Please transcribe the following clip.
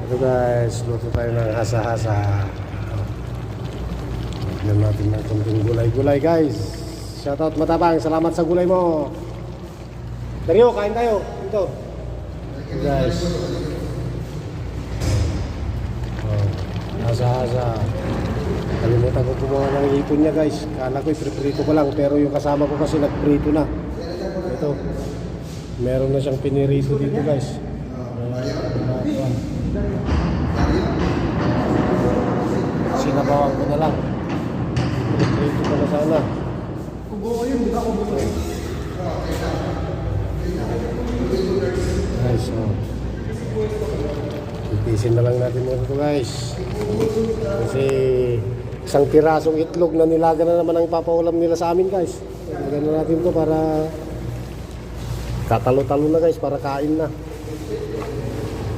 Ito guys, luto tayo ng hasa-hasa. Lagyan natin ng konting gulay-gulay guys. Shoutout Matabang, salamat sa gulay mo. Dario, kain tayo. Ito guys, hasa-hasa. Kalimutan ko kumuha ng ipon niya guys. Kala ko iprito ko lang, pero yung kasama ko kasi nagprito na. Ito, meron na siyang pinirito dito guys. Sinabawan ko na lang. Prito ko na sana. Guys, ipisin na lang natin muna ito guys. Kasi isang pirasong itlog na nilaga na naman ang ipapaulam nila sa amin guys. Lagyan na natin ito para katalo-talo na guys, para kain na.